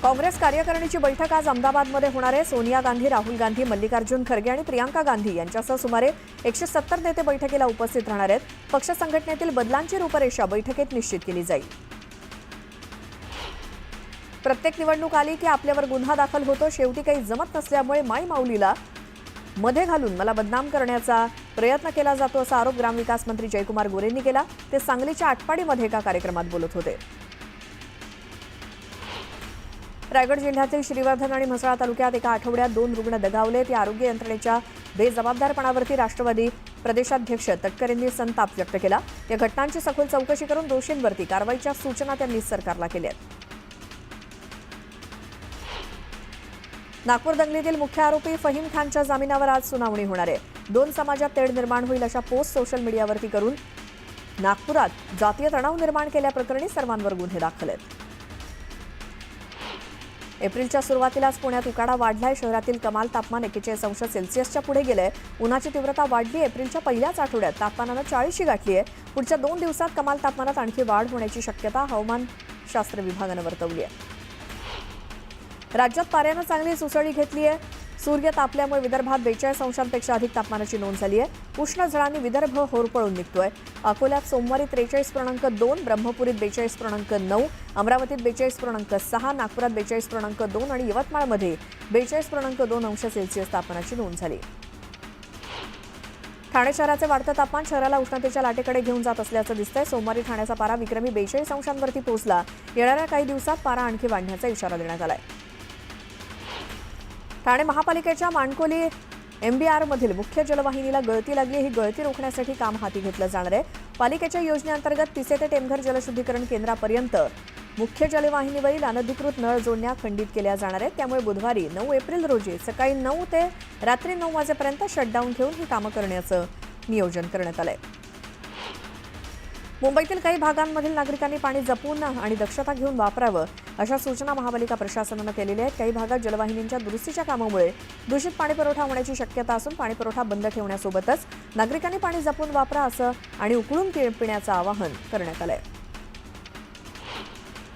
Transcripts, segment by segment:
काँग्रेस कार्यकारिणीची बैठक आज अहमदाबादमध्ये होणार आहे। सोनिया गांधी, राहुल गांधी, मल्लिकार्जुन खरगे आणि प्रियांका गांधी यांच्यासह सुमारे 170 नेते बैठकीला उपस्थित राहणार आहेत। पक्ष संघटनेतील बदलांची रूपरेषा बैठकीत निश्चित केली जाईल। प्रत्येक निवडणूक आली की आपल्यावर गुन्हा दाखल होतो। शेवटी काही जमत नसल्यामुळे माई माऊलीला मध्ये घालून मला बदनाम करण्याचा प्रयत्न केला जातो असा आरोप ग्रामविकास मंत्री जयकुमार गोरेंनी केला। ते सांगलीच्या आटपाडीमध्ये एका कार्यक्रमात बोलत होते। रायगड जिल्ह्यातील श्रीवर्धन आणि म्हसळा तालुक्यात एका आठवड्यात 2 रुग्ण दगावलेत। या आरोग्य यंत्रणेच्या बेजबाबदारपणावरती राष्ट्रवादी प्रदेशाध्यक्ष तटकरेंनी संताप व्यक्त केला। या घटनांची सखोल चौकशी करून दोषींवरती कारवाईच्या सूचना त्यांनी सरकारला केल्या आहेत। नागपूर दंगलीतील मुख्य आरोपी फहीम खानच्या जामिनावर आज सुनावणी होणार आहे। 2 समाजात तेढ निर्माण होईल अशा पोस्ट सोशल मीडियावरती करून नागपुरात जातीय तणाव निर्माण केल्याप्रकरणी सर्वांवर गुन्हे दाखल आहेत। एप्रिलच्या सुरुवातीलाच पुण्यात उकाडा वाढलाय। शहरातील कमाल तापमान 41 अंश सेल्सिअसच्या पुढे गेलंय। उन्हाची तीव्रता वाढली। एप्रिलच्या पहिल्याच आठवड्यात तापमानानं 40शी गाठली आहे। पुढच्या 2 दिवसात कमाल तापमानात आणखी वाढ होण्याची शक्यता हवामानशास्त्र विभागानं वर्तवली आहे। राज्यात पाऱ्यानं चांगली सुसळी घेतली आहे। सूर्य तापल्यामुळे विदर्भात 42 अंशांपेक्षा अधिक तापमानाची नोंद झाली आहे। उष्ण झळांनी विदर्भ होरपळून निघतोय। अकोल्यात सोमवारी 43.2, ब्रह्मपुरीत 42.9, अमरावतीत 42.6, नागपुरात 42.2 आणि यवतमाळमध्ये 42.2 अंश सेल्सिअस तापमानाची नोंद झाली। ठाणे शहराचे वाढतं तापमान शहराला उष्णतेच्या लाटेकडे घेऊन जात असल्याचं दिसतंय। सोमवारी ठाण्याचा पारा विक्रमी 42 अंशांवरती पोहोचला। येणाऱ्या काही दिवसात पारा आणखी वाढण्याचा इशारा देण्यात आलाय। ठाणे महापालिकेच्या माणकोली MBR-मधील मुख्य जलवाहिनीला गळती लागली। ही गळती रोखण्यासाठी काम हाती घेतलं जाणार आहे। पालिकेच्या योजनेअंतर्गत पिसे ते टेमघर जलशुद्धीकरण केंद्रापर्यंत मुख्य जलवाहिनीवरील अनधिकृत नळ जोडण्या खंडित केल्या जाणार आहेत। त्यामुळे बुधवारी 9 एप्रिल रोजी सकाळी 9 ते रात्री 9 वाजेपर्यंत शटडाऊन घेऊन ही कामं करण्याचं नियोजन करण्यात आलंय। मुंबईतील काही भागांमधील नागरिकांनी पाणी जपून आणि दक्षता घेऊन वापरावं अशा सूचना महापालिका प्रशासनानं केलेल्या आहेत। काही भागात जलवाहिनींच्या दुरुस्तीच्या कामामुळे दूषित पाणीपुरवठा होण्याची शक्यता असून पाणीपुरवठा बंद ठेवण्यासोबतच नागरिकांनी पाणी जपून वापरा असं आणि उकळून पिण्याचं आवाहन करण्यात आलंय।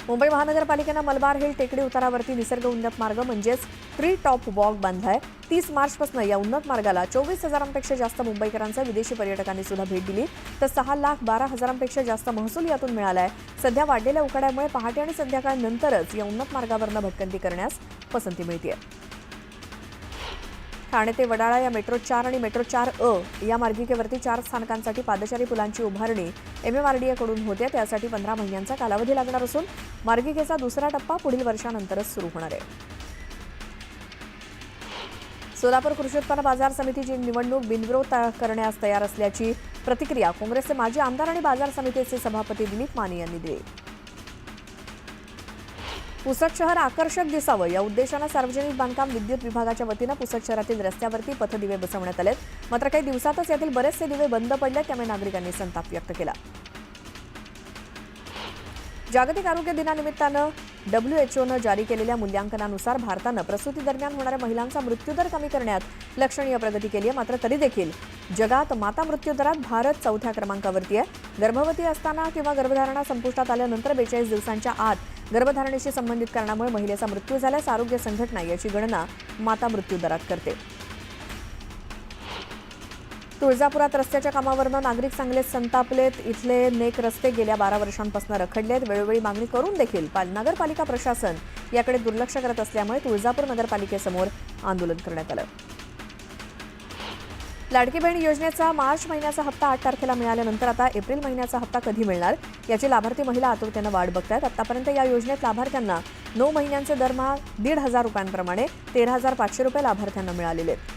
मुंबई महानगरपालिकेनं मलबार हिल टेकडी उतारावरती निसर्ग उन्नत मार्ग म्हणजेच ट्री टॉप वॉक बांधलाय। 30 मार्चपासून या उन्नत मार्गाला 24,000पेक्षा जास्त मुंबईकरांचा विदेशी पर्यटकांनी सुद्धा भेट दिली। तर 6,12,000पेक्षा जास्त महसूल यातून मिळालाय। सध्या वाढलेल्या उकाड्यामुळे पहाटे आणि संध्याकाळनंतरच या उन्नत मार्गावरनं भटकंती करण्यास पसंती मिळते। ठाणे ते वडाळा या मेट्रो 4 आणि मेट्रो 4A या मार्गिकेवरती 4 स्थानकांसाठी पादचारी पुलांची उभारणी MMRDA-कडून होते। त्यासाठी 15 महिन्यांचा कालावधी लागणार असून मार्गिकेचा दुसरा टप्पा पुढील वर्षानंतरच सुरू होणार आहे। सोलापूर कृषी उत्पन्न बाजार समितीची निवडणूक बिनविरोध करण्यास तयार असल्याची प्रतिक्रिया काँग्रेसचे माजी आमदार आणि बाजार समितीचे सभापती दिलीप माने यांनी दिली। पुसद शहर आकर्षक दिसावं या उद्देशानं सार्वजनिक बांधकाम विद्युत विभागाच्या वतीनं पुसद शहरातील रस्त्यावरती पथदिवे बसवण्यात आलेत। मात्र काही दिवसातच यातील बरेचसे दिवे बंद पडले। त्यामुळे नागरिकांनी संताप व्यक्त केला। जागतिक आरोग्य दिनानिमित्तानं WHO जारी केलेल्या मूल्यांकनानुसार भारतानं प्रसूती दरम्यान होणाऱ्या महिलांचा मृत्यूदर कमी करण्यात लक्षणीय प्रगती केली आहे। मात्र तरी देखील जगात माता मृत्यू दरात भारत 4थ्या क्रमांकावरती आहे। गर्भवती असताना किंवा गर्भधारणा संपुष्टात आल्यानंतर 42 दिवसांच्या आत गर्भधारणेशी संबंधित कारणामुळे महिलेचा मृत्यू झाल्यास आरोग्य संघटना याची गणना माता मृत्यू दरात करते। तुळजापुरात रस्त्याच्या कामावरनं नागरिक चांगलेच संतापलेत। इथले नेक रस्ते गेल्या 12 वर्षांपासून रखडलेत। वेळोवेळी मागणी करून देखील नगरपालिका प्रशासन याकडे दुर्लक्ष करत असल्यामुळे तुळजापूर नगरपालिकेसमोर आंदोलन करण्यात आलं। लाडकी बहीण योजनेचा मार्च महिन्याचा हप्ता 8 तारखेला मिळाल्यानंतर आता एप्रिल महिन्याचा हप्ता कधी मिळणार याची लाभार्थी महिला आतुरतेनं वाट बघतायत। आतापर्यंत या योजनेत लाभार्थ्यांना 9 महिन्यांचे दरमहा 1,500 रुपयांप्रमाणे 13,500 रुपये लाभार्थ्यांना मिळालेले आहेत।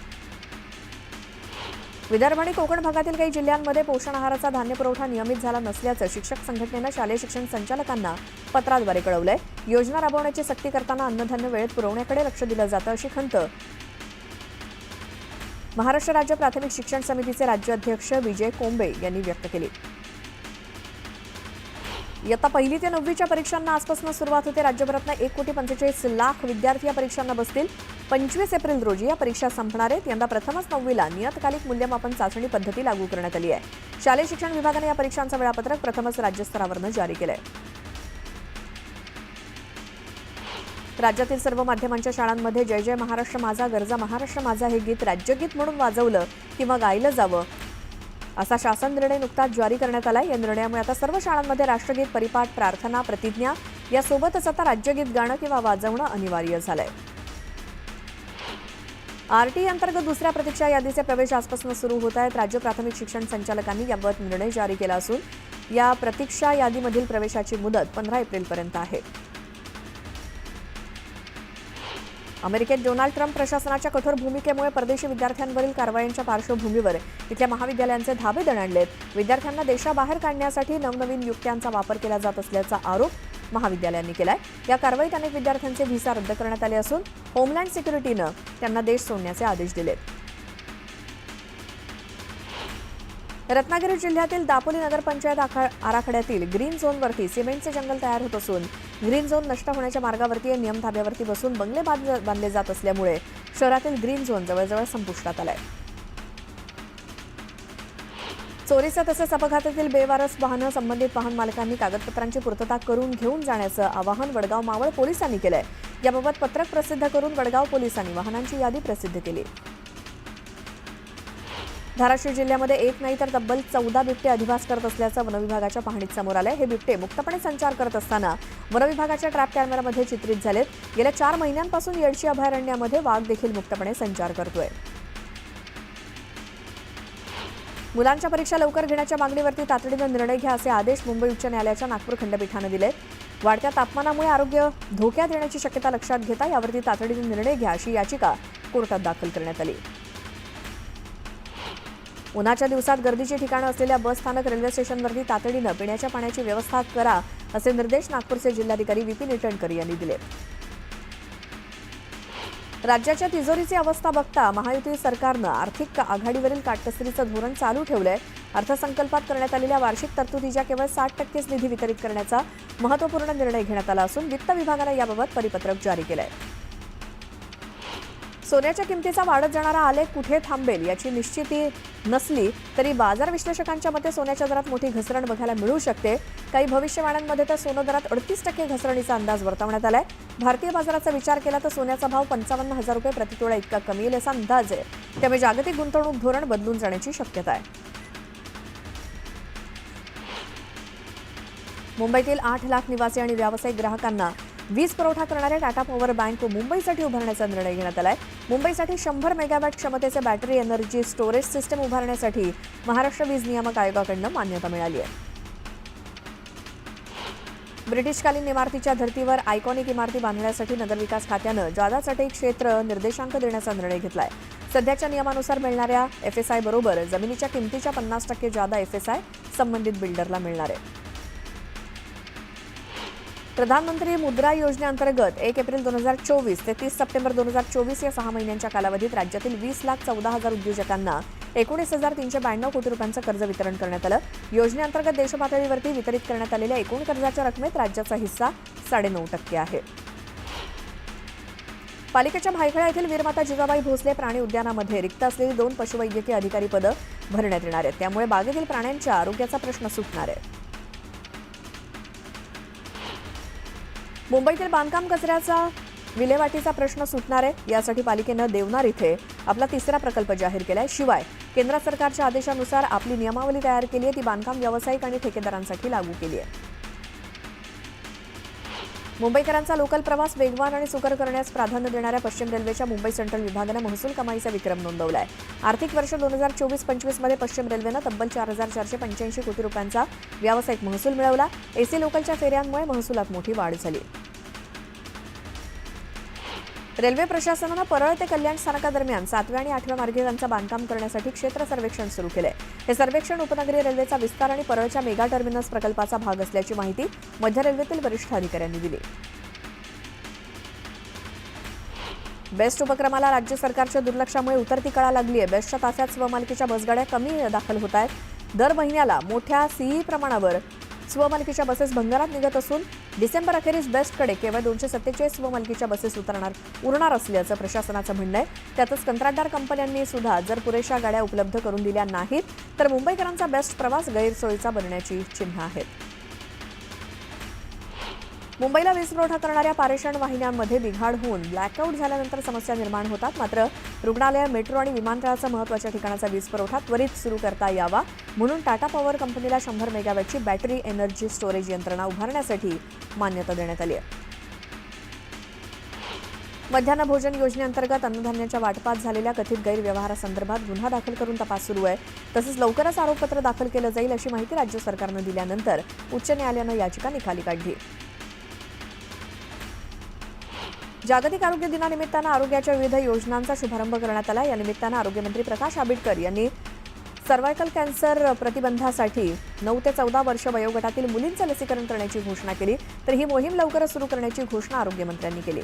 विदर्भ आणि कोकण भागातील काही जिल्ह्यांमध्ये पोषण आहाराचा धान्य पुरवठा नियमित झाला नसल्याचं शिक्षक संघटनेनं शालेय शिक्षण संचालकांना पत्राद्वारे कळवलंय। योजना राबवण्याची सक्ती करताना अन्नधान्य वेळेत पुरवण्याकडे लक्ष दिलं जातं अशी खंत महाराष्ट्र राज्य प्राथमिक शिक्षण समितीचे राज्य अध्यक्ष विजय कोंबे यांनी व्यक्त केली। इयत्ता 1ली ते 9वीच्या परीक्षांना आजपासून सुरुवात होते। राज्यभरातून 1,45,00,000 विद्यार्थी या परीक्षांना बसतील। 25 एप्रिल रोजी या परीक्षा संपणार आहेत। यंदा प्रथमच 9वीला नियतकालिक मूल्यमापन चाचणी पद्धती लागू करण्यात आली आहे। शालेय शिक्षण विभागाने या परीक्षांचं वेळापत्रक प्रथमच राज्यस्तरावरून जारी केलं आहे। राज्यातील सर्व माध्यमांच्या शाळांमध्ये जय जय महाराष्ट्र माझा गरजा महाराष्ट्र माझा हे गीत राज्यगीत म्हणून वाजवलं किंवा गायलं जावं असा शासन निर्णय नुकताच जारी करण्यात आला. या निर्णयामुळे आता सर्व शाळांमध्ये राष्ट्रगीत, परिपाठ, प्रार्थना, प्रतिज्ञा यासोबतच आता राज्यगीत गाणं किंवा वाजवणं अनिवार्य झालंय. आरटीई अंतर्गत दुसऱ्या प्रतीक्षा यादीचे प्रवेश आजपासून सुरू होत आहेत. राज्य प्राथमिक शिक्षण संचालकांनी याबाबत निर्णय जारी केला असून या प्रतीक्षा यादीमधील प्रवेशाची मुदत 15 एप्रिलपर्यंत आहे. अमेरिकेत डोनाल्ड ट्रम्प प्रशासनाच्या कठोर भूमिकेमुळे परदेशी विद्यार्थ्यांवरील कारवायांच्या पार्श्वभूमीवर इथल्या महाविद्यालयांचे धाबे दणाणलेत. विद्यार्थ्यांना देशाबाहेर काढण्यासाठी नवनवीन युक्त्यांचा वापर केला जात असल्याचा आरोप महाविद्यालयांनी केलाय. या कारवाईत अनेक विद्यार्थ्यांचे व्हिसा रद्द करण्यात आले असून होमलँड सिक्युरिटीनं त्यांना देश सोडण्याचे आदेश दिलेत. रत्नागिरी जिल्ह्यातील दापोली नगरपंचायत आराखड्यातील ग्रीन झोनवरती सिमेंटचे जंगल तयार होत असून ग्रीन झोन नष्ट होण्याच्या मार्गावरती नियम धाब्यावरती बसून बंगले बांधले जात असल्यामुळे शहरातील ग्रीन झोन जवळजवळ संपुष्टात आलाय. चोरीचं तसेच अपघातातील बेवारस वाहनं संबंधित वाहन मालकांनी कागदपत्रांची पूर्तता करून घेऊन जाण्याचं आवाहन वडगाव मावळ पोलिसांनी केलंय. याबाबत पत्रक प्रसिद्ध करून वडगाव पोलिसांनी वाहनांची यादी प्रसिद्ध केली. धाराशिव जिल्ह्यामध्ये एक नाही तर तब्बल 14 बिबटे अधिवास करत असल्याचं वनविभागाच्या पाहणीत समोर आलंय. हे बिबटे मुक्तपणे संचार करत असताना वनविभागाच्या ट्रॅप कॅमेऱ्यामध्ये चित्रित झालेत. गेल्या 4 महिन्यांपासून येडशी अभयारण्यामध्ये वाघ देखील मुक्तपणे संचार करतोय. मुलांच्या परीक्षा लवकर घेण्याच्या मागणीवरती तातडीनं निर्णय घ्या असे आदेश मुंबई उच्च न्यायालयाच्या नागपूर खंडपीठानं दिले. वाढत्या तापमानामुळे आरोग्य धोक्यात येण्याची शक्यता लक्षात घेता यावरती तातडीने निर्णय घ्या अशी याचिका कोर्टात दाखल करण्यात आली. उन्हाच्या दिवसात गर्दीची ठिकाणं असलेल्या बस स्थानक, रेल्वे स्टेशनवरती तातडीनं पिण्याच्या पाण्याची व्यवस्था करा असे निर्देश नागपूरचे जिल्हाधिकारी विपिन ईटनकर यांनी दिले. राज्याच्या तिजोरीची अवस्था बघता महायुती सरकारनं आर्थिक आघाडीवरील काटकसरीचं धोरण चालू ठेवलंय. अर्थसंकल्पात करण्यात आलेल्या वार्षिक तरतुदीच्या केवळ 60% निधी वितरित करण्याचा महत्त्वपूर्ण निर्णय घेण्यात आला असून वित्त विभागानं याबाबत परिपत्रक जारी केलंय. सोन्याच्या किमतीचा वाढत जाणारा आलेख कुठे थांबेल याची निश्चिती नसली तरी बाजार विश्लेषकांच्या मते सोन्याच्या दरात मोठी घसरण बघायला मिळू शकते. काही भविष्यवाण्यांमध्ये तर सोनं दरात 38% घसरणीचा अंदाज वर्तवण्यात आलाय. भारतीय बाजाराचा विचार केला तर सोन्याचा भाव 55,000 रुपये प्रतितोळा इतका कमी येईल असा अंदाज आहे. त्यामुळे जागतिक गुंतवणूक धोरण बदलून जाण्याची शक्यता आहे. मुंबईतील 8 लाख निवासी आणि व्यावसायिक ग्राहकांना वीज पुरवठा करणाऱ्या टाटा पॉवर बँक मुंबईसाठी उभारण्याचा निर्णय घेण्यात आलाय. मुंबईसाठी 100 मेगावॅट क्षमतेचे बॅटरी एनर्जी स्टोरेज सिस्टम उभारण्यासाठी महाराष्ट्र वीज नियामक आयोगाकडून मान्यता मिळाली आहे. ब्रिटिशकालीन इमारतीच्या धर्तीवर आयकॉनिक इमारती बांधण्यासाठी नगरविकास खात्यानं जादा चटई क्षेत्र निर्देशांक देण्याचा निर्णय घेतलाय. सध्याच्या नियमानुसार मिळणाऱ्या FSI बरोबर जमिनीच्या किमतीच्या 50% जादा FSI संबंधित बिल्डरला मिळणार आहे. प्रधानमंत्री मुद्रा योजनेअंतर्गत 1 एप्रिल 2024 ते 30 सप्टेंबर 2024 या 6 महिन्यांच्या कालावधीत राज्यातील 20,14,000 उद्योजकांना 19,392 कोटी रुपयांचं कर्ज वितरण करण्यात आलं. योजनेअंतर्गत देशपातळीवरती वितरित करण्यात आलेल्या एकूण कर्जाच्या रकमेत राज्याचा हिस्सा 9.5% आहे. पालिकेच्या भायखळा येथील वीरमाता जिजाबाई भोसले प्राणी उद्यानामध्ये रिक्त असलेली 2 पशुवैद्यकीय अधिकारी पदं भरण्यात येणार आहेत. त्यामुळे बागेतील प्राण्यांच्या आरोग्याचा प्रश्न सुटणार आहे. मुंबईतील बांधकाम कचऱ्याचा विल्हेवाटीचा प्रश्न सुटणार आहे. यासाठी पालिकेनं देवनार इथे आपला 3रा प्रकल्प जाहीर केलाय. शिवाय केंद्र सरकारच्या आदेशानुसार आपली नियमावली तयार केली आहे. ती बांधकाम व्यावसायिक आणि ठेकेदारांसाठी लागू केली आहे. मुंबईकरांचा लोकल प्रवास वेगवान आणि सुकर करण्यास प्राधान्य देणाऱ्या पश्चिम रेल्वेच्या मुंबई सेंट्रल विभागानं महसूल कमाईचा विक्रम नोंदवलाय. आर्थिक वर्ष 2024-25 मध्ये पश्चिम रेल्वेनं तब्बल 4,485 कोटी रुपयांचा व्यावसायिक महसूल मिळवला. AC लोकलच्या फेऱ्यांमुळे महसुलात मोठी वाढ झाली. रेल्वे प्रशासनानं परळ ते कल्याण स्थानकादरम्यान 7व्या आणि 8व्या मार्गिकांचं बांधकाम करण्यासाठी क्षेत्र सर्वेक्षण सुरू केलंय. हे सर्वेक्षण उपनगरीय रेल्वेचा विस्तार आणि परळच्या मेगा टर्मिनस प्रकल्पाचा भाग असल्याची माहिती मध्य रेल्वेतील वरिष्ठ अधिकाऱ्यांनी दिली. बेस्ट उपक्रमाला राज्य सरकारच्या दुर्लक्षामुळे उतरती कळा लागली आहे. बेस्टच्या ताफ्यात स्वमालकीच्या बसगाड्या कमी दाखल होत आहेत. दर महिन्याला मोठ्या CE प्रमाणावर स्वमालकीच्या बसेस भंगारात निघत असून डिसेंबर अखेरीस बेस्टकडे केवळ 247 स्वमालकीच्या बसेस उरणार असल्याचं प्रशासनाचं म्हणणं आहे. त्यातच कंत्राटदार कंपन्यांनी सुद्धा जर पुरेशा गाड्या उपलब्ध करून दिल्या नाहीत तर मुंबईकरांचा बेस्ट प्रवास गैरसोयीचा बनण्याची चिन्ह आहेत. मुंबईला वीज पुरवठा करणाऱ्या पारेषण वाहिन्यांमध्ये बिघाड होऊन ब्लॅकआउट झाल्यानंतर समस्या निर्माण होतात. मात्र रुग्णालय, मेट्रो आणि विमानतळाचा महत्त्वाच्या ठिकाणाचा वीज पुरवठा त्वरित सुरू करता यावा म्हणून टाटा पॉवर कंपनीला 100 मेगावॅटची बॅटरी एनर्जी स्टोरेज यंत्रणा उभारण्यासाठी मान्यता देण्यात आली आहे. मध्यान्ह भोजन योजनेअंतर्गत अन्नधान्याच्या वाटपात झालेल्या कथित गैरव्यवहारासंदर्भात गुन्हा दाखल करून तपास सुरू आहे. तसंच लवकरच आरोपपत्र दाखल केलं जाईल अशी माहिती राज्य सरकारनं दिल्यानंतर उच्च न्यायालयानं याचिका निकाली काढली. जागतिक आरोग्य दिनानिमित्तानं आरोग्याच्या विविध योजनांचा शुभारंभ करण्यात आला. या निमित्तानं आरोग्यमंत्री प्रकाश आंबेडकर यांनी सर्व्हायकल कॅन्सर प्रतिबंधासाठी 9 ते 14 वर्ष वयोगटातील मुलींचं लसीकरण करण्याची घोषणा केली. तर ही मोहीम लवकरच सुरू करण्याची घोषणा आरोग्यमंत्र्यांनी केली.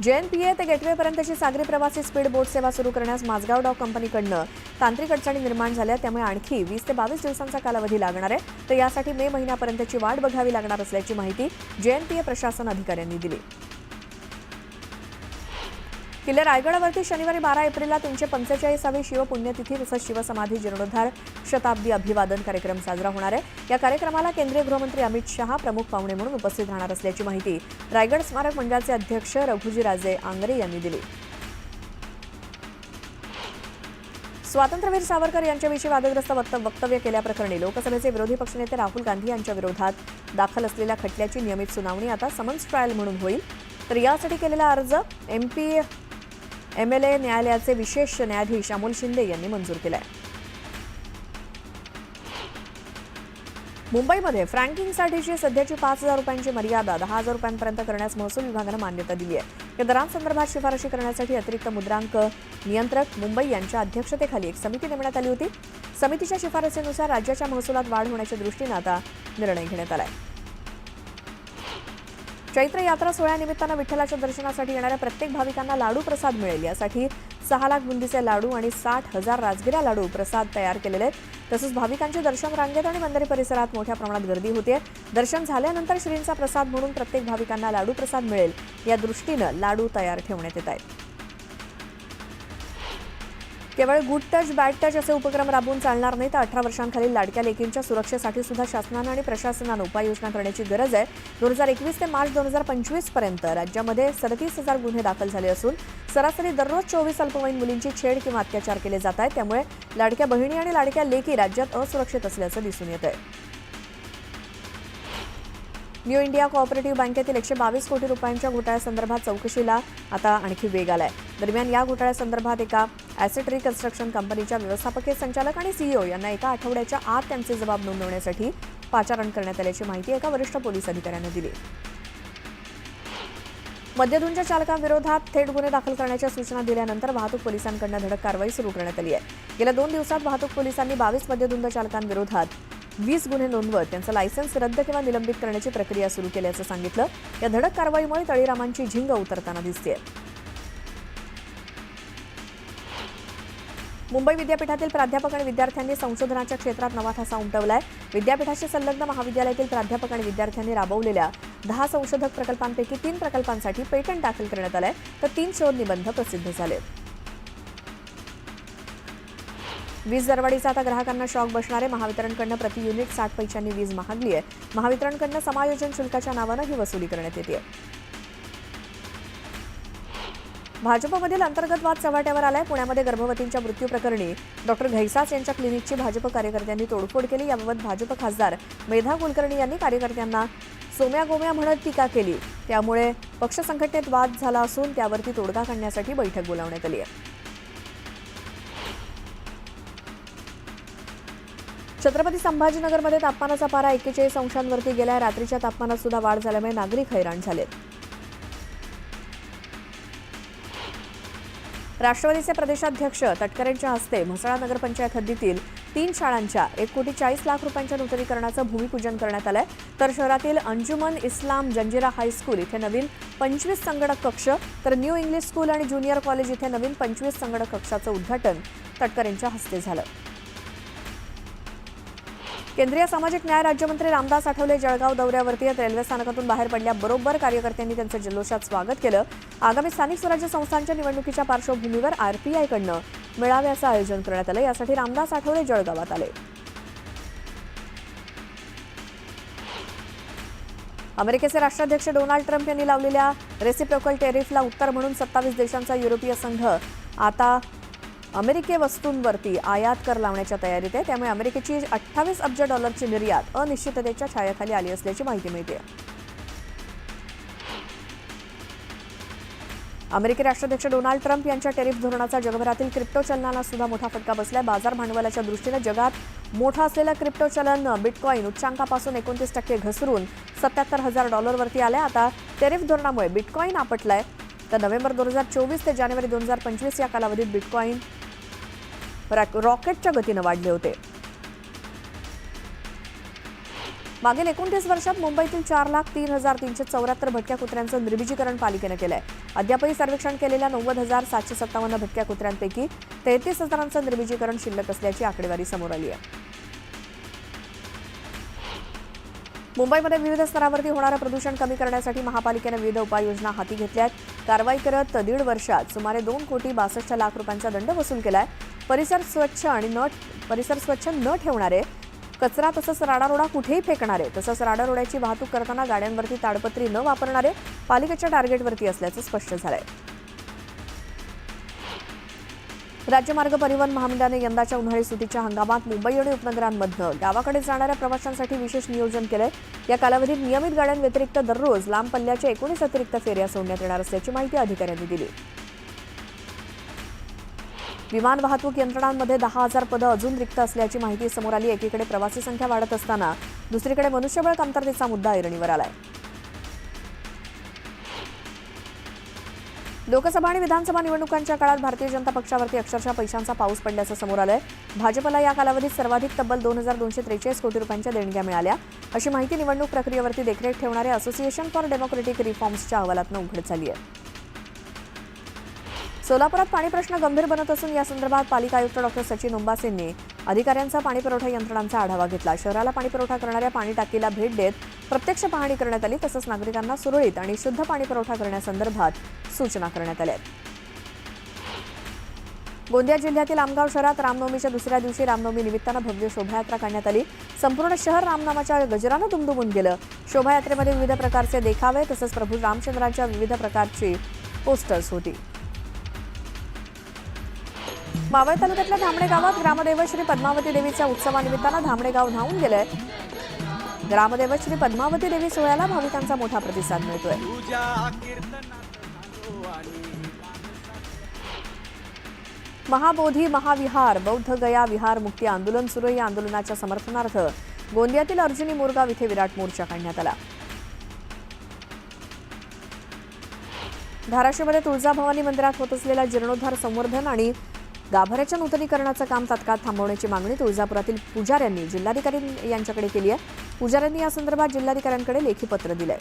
JNPA ते गेटवेपर्यंतची सागरी प्रवासी स्पीड बोट सेवा सुरू करण्यास माझगाव डॉक कंपनीकडनं तांत्रिक अडचणी निर्माण झाल्या. त्यामुळे आणखी 20 ते 22 दिवसांचा कालावधी लागणार आहे. तर यासाठी मे महिन्यापर्यंतची वाट बघावी लागणार असल्याची माहिती JNPA प्रशासन अधिकाऱ्यांनी दिली. किल्ले रायगडावरती शनिवारी 12 एप्रिलला 345वी शिवपुण्यतिथी तसंच शिवसमाधी जीर्णोद्धार शताब्दी अभिवादन कार्यक्रम साजरा होणार आहे. या कार्यक्रमाला केंद्रीय गृहमंत्री अमित शहा प्रमुख पाहुणे म्हणून उपस्थित राहणार असल्याची माहिती रायगड स्मारक मंडळाचे अध्यक्ष रघुजीराजे आंगरे यांनी दिली. स्वातंत्र्यवीर सावरकर यांच्याविषयी वादग्रस्त वक्तव्य केल्याप्रकरणी लोकसभेचे विरोधी पक्षनेते राहुल गांधी यांच्या विरोधात दाखल असलेल्या खटल्याची नियमित सुनावणी आता समन्स ट्रायल म्हणून होईल. तर यासाठी केलेला अर्ज MLA न्यायालयाचे विशेष न्यायाधीश अमोल शिंदे यांनी मंजूर केलाय. मुंबईमध्ये फ्रँकिंगसाठीची सध्याची 5,000 रुपयांची मर्यादा 10,000 रुपयांपर्यंत करण्यास महसूल विभागानं मान्यता दिली आहे. या दरांसंदर्भात शिफारशी करण्यासाठी अतिरिक्त मुद्रांक नियंत्रक मुंबई यांच्या अध्यक्षतेखाली एक समिती नेमण्यात आली होती. समितीच्या शिफारसीनुसार राज्याच्या महसुलात वाढ होण्याच्या दृष्टीनं आता निर्णय घेण्यात आलाय. चैत्र यात्रा सोहळ्यानिमित्तानं विठ्ठलाच्या दर्शनासाठी येणाऱ्या प्रत्येक भाविकांना लाडू प्रसाद मिळेल. यासाठी 6 लाख बुंदीचे लाडू आणि 60,000 राजगिरा लाडू प्रसाद तयार केलेले आहेत. तसंच भाविकांची दर्शन रांगेत आणि मंदिर परिसरात मोठ्या प्रमाणात गर्दी होते. दर्शन झाल्यानंतर श्रींचा प्रसाद म्हणून प्रत्येक भाविकांना लाडू प्रसाद मिळेल या दृष्टीनं लाडू तयार ठेवण्यात येत आहेत. केवळ गुड टच बॅड टच असे उपक्रम राबवून चालणार नाही, तर 18 वर्षांखालील लाडक्या लेकींच्या सुरक्षेसाठी सुद्धा शासनानं आणि प्रशासनानं उपाययोजना करण्याची गरज आहे. 2021 ते मार्च 2025 पर्यंत राज्यामध्ये 37,000 गुन्हे दाखल झाले असून सरासरी दररोज 24 अल्पवयीन मुलींची छेड किंवा अत्याचार केले जात आहेत. त्यामुळे लाडक्या बहिणी आणि लाडक्या लेकी राज्यात असुरक्षित असल्याचं दिसून येत आहे. न्यू इंडिया कोऑपरेटिव्ह बँकेतील 122 कोटी रुपयांच्या घोटाळ्यासंदर्भात चौकशीला आता आणखी वेग आलाय. दरम्यान या घोटाळ्यासंदर्भात एका ॲसेट रिकन्स्ट्रक्शन कंपनीच्या व्यवस्थापकीय संचालक आणि CEO यांना एका आठवड्याच्या आत त्यांचे जबाब नोंदवण्यासाठी पाचारण करण्यात आल्याची माहिती एका वरिष्ठ पोलीस अधिकाऱ्यानं दिली. मद्यधुंच्या चालकांविरोधात थेट गुन्हे दाखल करण्याच्या सूचना दिल्यानंतर वाहतूक पोलिसांकडून धडक कारवाई सुरू करण्यात आली आहे. गेल्या 2 दिवसात वाहतूक पोलिसांनी 22 मद्यधुंद चालकांविरोधात 20 गुन्हे नोंदवत त्यांचं लायसन्स रद्द किंवा निलंबित करण्याची प्रक्रिया सुरू केल्याचं सांगितलं. या धडक कारवाईमुळे तळीरामांची झिंग उतरताना दिसते. मुंबई विद्यापीठातील प्राध्यापक आणि विद्यार्थ्यांनी संशोधनाच्या क्षेत्रात नवा ठसा उमटवलाय. विद्यापीठाशी संलग्न महाविद्यालयातील प्राध्यापक आणि विद्यार्थ्यांनी राबवलेल्या 10 संशोधक प्रकल्पांपैकी 3 प्रकल्पांसाठी पेटंट दाखल करण्यात आलंय, तर 3 शोध निबंध प्रसिद्ध झाले. वीज दरवाढीचा आता ग्राहकांना शॉक बसणार आहे. महावितरणकडनं प्रति युनिट 60 पैशांनी वीज महागली आहे. महावितरणकडनं समायोजन शुल्काच्या नावानं ही वसुली करण्यात येते. भाजपमधील अंतर्गत वाद चव्हाट्यावर आलाय. पुण्यामध्ये गर्भवतींच्या मृत्यूप्रकरणी डॉक्टर घैसास यांच्या क्लिनिकची भाजप कार्यकर्त्यांनी तोडफोड केली. याबाबत भाजप खासदार मेधा कुलकर्णी यांनी कार्यकर्त्यांना सोम्या गोम्या म्हणत टीका केली. त्यामुळे पक्ष संघटनेत वाद झाला असून त्यावरती तोडगा काढण्यासाठी बैठक बोलावण्यात आली आहे. छत्रपती संभाजीनगरमध्ये तापमानाचा पारा 41 अंशांवरती गेलाय. रात्रीच्या तापमानात सुद्धा वाढ झाल्यामुळे नागरिक हैराण झालेत. राष्ट्रवादीचे प्रदेशाध्यक्ष तटकरेंच्या हस्ते म्हसळा नगरपंचायत हद्दीतील 3 शाळांच्या 1,40,00,000 रुपयांच्या नूतनीकरणाचं भूमिपूजन करण्यात आलंय. तर शहरातील अंजुमन इस्लाम जंजिरा हायस्कूल इथे नवीन 25 संगणक कक्ष, तर न्यू इंग्लिश स्कूल आणि ज्युनियर कॉलेज इथे नवीन 25 संगणक कक्षाचं उद्घाटन तटकरेंच्या हस्ते झालं. केंद्रीय सामाजिक न्याय राज्यमंत्री रामदास आठवले जळगाव दौऱ्यावरती आहेत. रेल्वे स्थानकातून बाहेर पडल्याबरोबर कार्यकर्त्यांनी त्यांचं जल्लोषात स्वागत केलं. आगामी स्थानिक स्वराज्य संस्थांच्या निवडणुकीच्या पार्श्वभूमीवर RPI-कडनं मेळाव्याचं आयोजन करण्यात आलं. यासाठी रामदास आठवले जळगावात आले. अमेरिकेचे राष्ट्राध्यक्ष डोनाल्ड ट्रम्प यांनी लावलेल्या रेसिप्रोकल टेरिफला उत्तर म्हणून 27 देशांचा युरोपीय संघ आता अमेरिकी वस्तूंवरती आयात कर लावण्याच्या तयारीत आहे. त्यामुळे अमेरिकेची 28 अब्ज डॉलरची निर्यात अनिश्चिततेच्या छायाखाली आली असल्याची माहिती मिळते. अमेरिकी राष्ट्राध्यक्ष डोनाल्ड ट्रम्प यांच्या टेरिफ धोरणाचा जगभरातील क्रिप्टो चलनाला सुद्धा मोठा फटका बसलाय. बाजार भांडवलाच्या दृष्टीने जगात मोठा असलेलं क्रिप्टो चलन बिटकॉइन उच्चांकापासून 29% घसरून $77,000 वरती आलंय. आता टेरिफ धोरणामुळे बिटकॉइन आपटलाय. तर नोव्हेंबर 2024 ते जानेवारी 2025 या कालावधीत बिटकॉइन रॉकेटच्या गतीनं वाढले होते. मागील 29 वर्षात मुंबईतील 4,03,374 भटक्या कुत्र्यांचं निर्बीजीकरण पालिकेनं केलंय. अद्यापही सर्वेक्षण केलेल्या 90,757 भटक्या कुत्र्यांपैकी 33,000चं निर्बीजीकरण शिल्लक असल्याची आकडेवारी समोर आली आहे. मुंबईमध्ये विविध स्तरावरती होणारं प्रदूषण कमी करण्यासाठी महापालिकेनं विविध उपाययोजना हाती घेतल्या आहेत. कारवाई करत 1.5 वर्षात सुमारे 2,62 रुपयांचा दंड वसूल केलाय. परिसर स्वच्छ न ठेवणारे, कचरा तसंच राडारोडा कुठेही फेकणारे, तसंच राडारोड्याची वाहतूक करताना गाड्यांवरती ताडपत्री न वापरणारे पालिकेच्या टार्गेटवरती असल्याचं स्पष्ट झालंय. राज्य मार्ग परिवहन महामंडळाने यंदाच्या उन्हाळी सुट्टीच्या हंगामात मुंबई आणि उपनगरांमधनं गावाकडे जाणाऱ्या प्रवाशांसाठी विशेष नियोजन केलंय. या कालावधीत नियमित गाड्यांव्यतिरिक्त दररोज लांब पल्ल्याच्या 19 अतिरिक्त फेऱ्या सोडण्यात येणार असल्याची माहिती अधिकाऱ्यांनी दिली. विमान वाहतूक यंत्रणांमध्ये 10,000 पदं अजून रिक्त असल्याची माहिती समोर आली. एकीकडे प्रवासी संख्या वाढत असताना दुसरीकडे मनुष्यबळ कमतरतेचा मुद्दा ऐरणीवर आलाय. लोकसभा आणि विधानसभा निवडणुकांच्या काळात भारतीय जनता पक्षावरती अक्षरशः पैशांचा पाऊस पडल्याचं समोर आलंय. भाजपला या कालावधीत सर्वाधिक तब्बल 2,243 कोटी रुपयांच्या देणग्या मिळाल्या, अशी माहिती निवडणूक प्रक्रियेवरती देखरेख ठेवणाऱ्या असोसिएशन फॉर डेमोक्रेटिक रिफॉर्म्सच्या अहवालातनं उघड झाली आहे. सोलापुरात पाणी प्रश्न गंभीर बनत असून या संदर्भात पालिका आयुक्त डॉक्टर सचिन ओंबासेंनी अधिकाऱ्यांचा पाणीपुरवठा यंत्रणांचा आढावा घेतला. शहराला पाणीपुरवठा करणाऱ्या पाणी टाकीला भेट देत प्रत्यक्ष पाहणी करण्यात आली. तसंच नागरिकांना सुरळीत आणि शुद्ध पाणी पुरवठा करण्यासंदर्भात सूचना करण्यात आल्या. गोंदिया जिल्ह्यातील आमगाव शहरात रामनवमीच्या दुसऱ्या दिवशी रामनवमी निमित्तानं भव्य शोभायात्रा काढण्यात आली. संपूर्ण शहर रामनामाच्या गजरानं दुमदुमून गेलं. शोभायात्रेमध्ये विविध प्रकारचे देखावे तसंच प्रभू रामचंद्रांच्या विविध प्रकारची पोस्टर्स होती. मावळ तालुक्यातल्या धामणे गावात ग्रामदैवत श्री पद्मावती देवीच्या उत्सवानिमित्तानं धामणे गाव धावून गेलंय. ग्रामदैवत श्री पद्मावती देवी सोहळ्याला भाविकांचा मोठा प्रतिसाद मिळतोय. महाबोधी महाविहार बौद्ध गया विहार मुक्ती आंदोलन सुरू. या आंदोलनाच्या समर्थनार्थ गोंदियातील अर्जुनी मोरगाव इथे विराट मोर्चा काढण्यात आला. धाराशिवमध्ये तुळजाभवानी मंदिरात होत असलेला जीर्णोद्धार, संवर्धन आणि गाभाऱ्याच्या नूतनीकरणाचं काम तात्काळ थांबवण्याची मागणी तुळजापुरातील पुजाऱ्यांनी जिल्हाधिकारी यांच्याकडे केली आहे. पुजाऱ्यांनी या संदर्भात जिल्हाधिकाऱ्यांकडे लेखी पत्र दिलंय.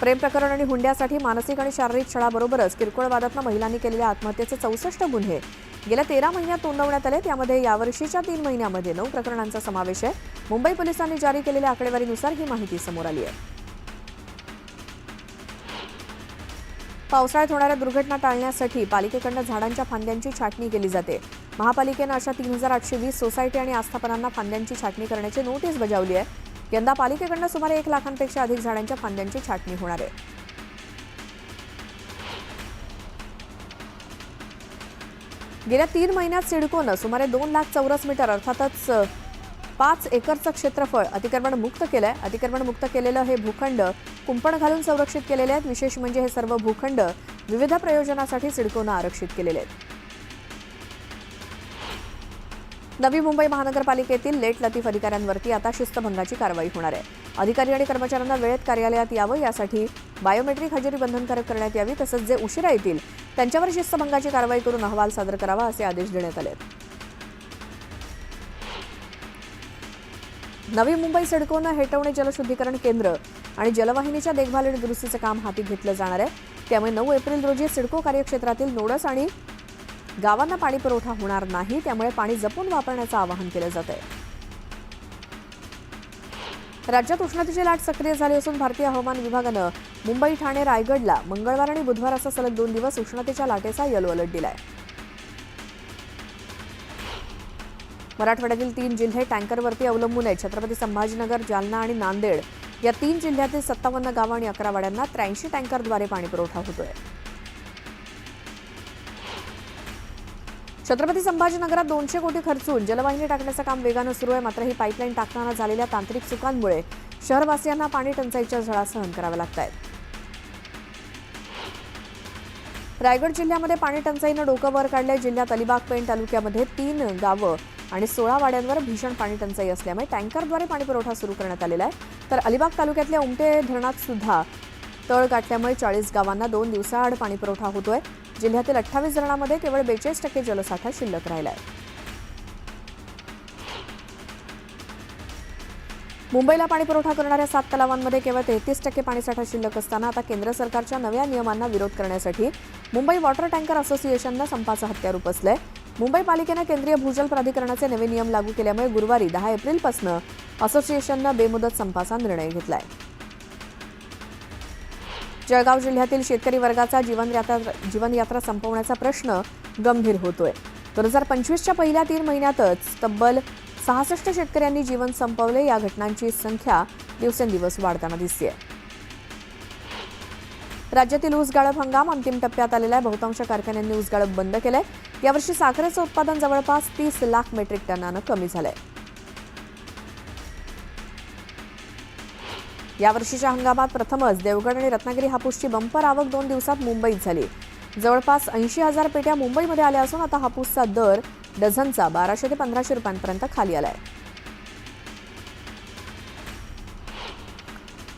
प्रेम प्रकरण आणि हुंड्यासाठी मानसिक आणि शारीरिक छळाबरोबरच किरकोळ वादातनं महिलांनी केलेल्या आत्महत्येचे 64 गुन्हे गेल्या 13 महिन्यात नोंदवण्यात आले. त्यामध्ये यावर्षीच्या 3 महिन्यामध्ये 9 प्रकरणांचा समावेश आहे. मुंबई पोलिसांनी जारी केलेल्या आकडेवारीनुसार ही माहिती समोर आली आहे. पावसाळ्यात होणाऱ्या दुर्घटना टाळण्यासाठी पालिकेकडून झाडांच्या फांद्यांची छाटणी केली जाते. महापालिकेनं अशा 3,820 सोसायटी आणि आस्थापनांना फांद्यांची छाटणी करण्याची नोटीस बजावली आहे. यंदा पालिकेकडून सुमारे 1 लाखांपेक्षा अधिक झाडांच्या फांद्यांची छाटणी होणार आहे. गेल्या 3 महिन्यात सिडकोनं सुमारे 2 लाख चौरस मीटर अर्थातच 5 एकरचं क्षेत्रफळ अतिक्रमण मुक्त केलंय. अतिक्रमण मुक्त केलेलं हे भूखंड कुंपण घालून संरक्षित केलेले आहेत. विशेष म्हणजे हे सर्व भूखंड विविध प्रयोजनासाठी सिडकोनं आरक्षित केलेले आहेत. नवी मुंबई महानगरपालिकेतील लेट लतीफ अधिकाऱ्यांवरती आता शिस्तभंगाची कारवाई होणार आहे. अधिकारी आणि कर्मचाऱ्यांना वेळेत कार्यालयात यावं यासाठी बायोमेट्रिक हजेरी बंधनकारक करण्यात यावी. तसंच जे उशिरा येतील त्यांच्यावर शिस्तभंगाची कारवाई करून अहवाल सादर करावा असे आदेश देण्यात आले आहेत. नवी मुंबई सिडकोनं हेटवणे जलशुद्धीकरण केंद्र आणि जलवाहिनीच्या देखभाल आणि दुरुस्तीचं काम हाती घेतलं जाणार आहे. त्यामुळे 9 एप्रिल रोजी सिडको कार्यक्षेत्रातील नोडस आणि गावांना पाणी पुरवठा होणार नाही. त्यामुळे पाणी जपून वापरण्याचं आवाहन केलं जात आहे. राज्यात उष्णतेची लाट सक्रिय झाली असून भारतीय हवामान विभागानं मुंबई, ठाणे, रायगडला मंगळवार आणि बुधवार असा सलग 2 दिवस उष्णतेच्या लाटेचा येलो अलर्ट दिलाय. मराठवाड्यातील 3 जिल्हे टँकरवरती अवलंबून आहेत. छत्रपती संभाजीनगर, जालना आणि नांदेड या 3 जिल्ह्यातील 57 गावं आणि 11 वाड्यांना 83 टँकरद्वारे पाणीपुरवठा होतोय. छत्रपती संभाजीनगरात 200 कोटी खर्चून जलवाहिनी टाकण्याचं काम वेगानं सुरू आहे. मात्र ही पाईपलाईन टाकताना झालेल्या तांत्रिक चुकांमुळे शहरवासियांना पाणी टंचाईच्या झळा सहन कराव्या लागत आहेत. रायगड जिल्ह्यामध्ये पाणी टंचाईनं डोकं वर काढलंय. जिल्ह्यात अलिबाग पेण तालुक्यामध्ये 3 गावं आणि 16 वाड्यांवर भीषण पाणी टंचाई असल्यामुळे टँकरद्वारे पाणीपुरवठा सुरू करण्यात आलेला आहे. तर अलिबाग तालुक्यातल्या उमटे धरणात सुद्धा तळ गाठल्यामुळे 40 गावांना 2 दिवसाआड पाणीपुरवठा होतोय. जिल्ह्यातील 28 धरणांमध्ये केवळ 42% जलसाठा शिल्लक राहिला आहे. मुंबईला पाणीपुरवठा करणाऱ्या 7 तलावांमध्ये केवळ 33% पाणीसाठा शिल्लक असताना आता केंद्र सरकारच्या नव्या नियमांना विरोध करण्यासाठी मुंबई वॉटर टँकर असोसिएशननं संपाचं हत्यार उपसलंय. मुंबई पालिकेनं केंद्रीय भूजल प्राधिकरणाचे नवे नियम लागू केल्यामुळे गुरुवारी 10 एप्रिलपासून असोसिएशननं बेमुदत संपाचा निर्णय घेतलाय. जळगाव जिल्ह्यातील शेतकरी वर्गाचा जीवनयात्रा संपवण्याचा प्रश्न गंभीर होतोय. 2025च्या पहिल्या 3 महिन्यातच तब्बल 66 शेतकऱ्यांनी जीवन संपवले. या घटनांची संख्या दिवसेंदिवस वाढताना दिसतेय. राज्यातील ऊस गाळप हंगाम अंतिम टप्प्यात आलेला आहे. बहुतांश कारखान्यांनी ऊस गाळप बंद केलंय. यावर्षी साखरेचं उत्पादन जवळपास 30 लाख मेट्रिक टनानं कमी झालंय. यावर्षीच्या हंगामात प्रथमच देवगड आणि रत्नागिरी हापूसची बंपर आवक 2 दिवसात मुंबईत झाली. जवळपास 80,000 पेट्या मुंबईमध्ये आल्या असून आता हापूसचा दर डझनचा 1200 ते 1500 रुपयांपर्यंत खाली आलाय.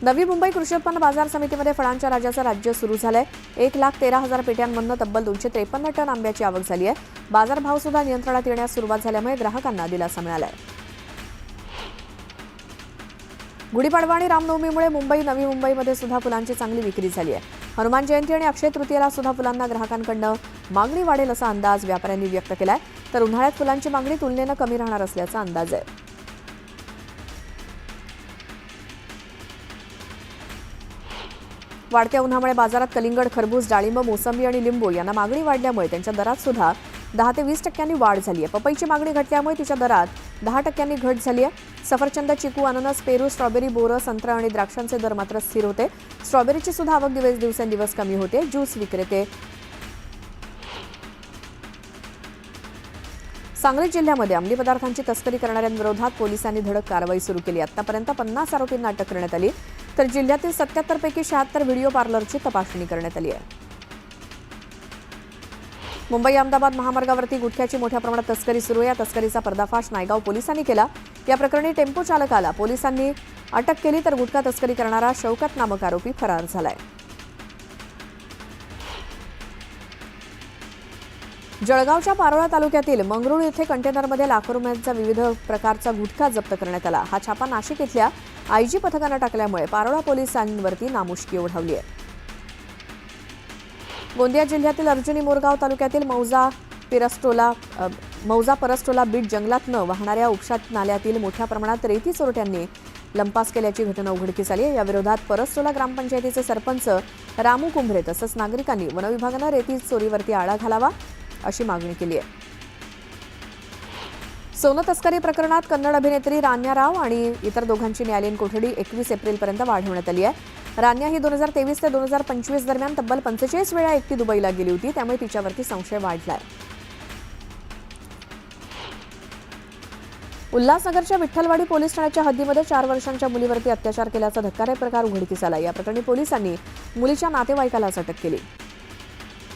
नवी मुंबई कृषी उत्पन्न बाजार समितीमध्ये फळांच्या राजाचं राज्य सुरू झालंय. 1,13,000 पेट्यांमधनं तब्बल 253 टन आंब्याची आवक झाली आहे. बाजारभाव सुद्धा नियंत्रणात येण्यास सुरुवात झाल्यामुळे ग्राहकांना दिलासा मिळालाय. गुढीपाडवा आणि रामनवमीमुळे नवी मुंबईमध्ये सुद्धा फुलांची चांगली विक्री झाली आहे. हनुमान जयंती आणि अक्षय तृतीयेला सुद्धा फुलांना ग्राहकांकडून मागणी वाढेल असा अंदाज व्यापाऱ्यांनी व्यक्त केलाय. तर उन्हाळ्यात फुलांची मागणी तुलनेनं कमी राहणार असल्याचा अंदाज आहे. वाढत्या उन्हामुळे बाजारात कलिंगड, खरबूज, डाळिंब, मोसंबी आणि लिंबू यांना मागणी वाढल्यामुळे त्यांच्या दरात सुद्धा 10 ते 20% वाढ झाली आहे. पपईची मागणी घटल्यामुळे तिच्या दरात 10% घट झाली आहे. सफरचंद, चिकू, अननस, पेरू, स्ट्रॉबेरी, बोरं, संत्रा आणि द्राक्षांचे दर मात्र स्थिर होते. स्ट्रॉबेरीची सुद्धा आवक दिवसेंदिवस कमी होते. ज्यूस विक्रेते सांगली जिल्ह्यामध्ये अंमली पदार्थांची तस्करी करणाऱ्यांविरोधात पोलिसांनी धडक कारवाई सुरू केली. आतापर्यंत 50 आरोपींना अटक करण्यात आली. तर जिल्ह्यातील 77 पैकी 76 व्हिडिओ पार्लरची तपासणी करण्यात आली आहे. मुंबई अहमदाबाद महामार्गावरती गुटख्याची मोठ्या प्रमाणात तस्करी सुरू आहे. या तस्करीचा पर्दाफाश नायगाव पोलिसांनी केला. या प्रकरणी टेम्पो चालकाला पोलिसांनी अटक केली. तर गुटखा तस्करी करणारा शौकत नामक आरोपी फरार झालाय. जळगावच्या पारोळा तालुक्यातील मंगरुळ येथे कंटेनरमध्ये लाखो रुपयांचा विविध प्रकारचा गुटखा जप्त करण्यात आला. हा छापा नाशिक इथल्या आयजी पथकानं टाकल्यामुळे पारोळा पोलिसांवरती नामुष्की ओढवली आहे. गोंदिया जिल्ह्यातील अर्जुनी मोरगाव तालुक्यातील मौजा परस्टोला बीट जंगलातनं वाहणाऱ्या उपशात नाल्यातील मोठ्या प्रमाणात रेती चोरट्यांनी लंपास केल्याची घटना उघडकीस आली आहे. या विरोधात परस्टोला ग्रामपंचायतीचे सरपंच रामू कुंभरे तसंच नागरिकांनी वनविभागानं रेती चोरीवरती आळा घालावा अशी मागणी केली आहे. सोनं तस्करी प्रकरणात कन्नड अभिनेत्री रान्या राव आणि इतर दोघांची न्यायालयीन कोठडी 21 एप्रिलपर्यंत वाढवण्यात आली आहे. रान्या ही 2023 ते 2025 दरम्यान तब्बल 45 वेळा एकटी दुबईला गेली होती. त्यामुळे तिच्यावरती संशय वाढलाय. उल्हासनगरच्या विठ्ठलवाडी पोलीस ठाण्याच्या हद्दीमध्ये 4 वर्षांच्या मुलीवरती अत्याचार केल्याचा धक्कादायक प्रकार उघडकीस आला. या प्रकरणी पोलिसांनी मुलीच्या नातेवाईकालाच अटक केली.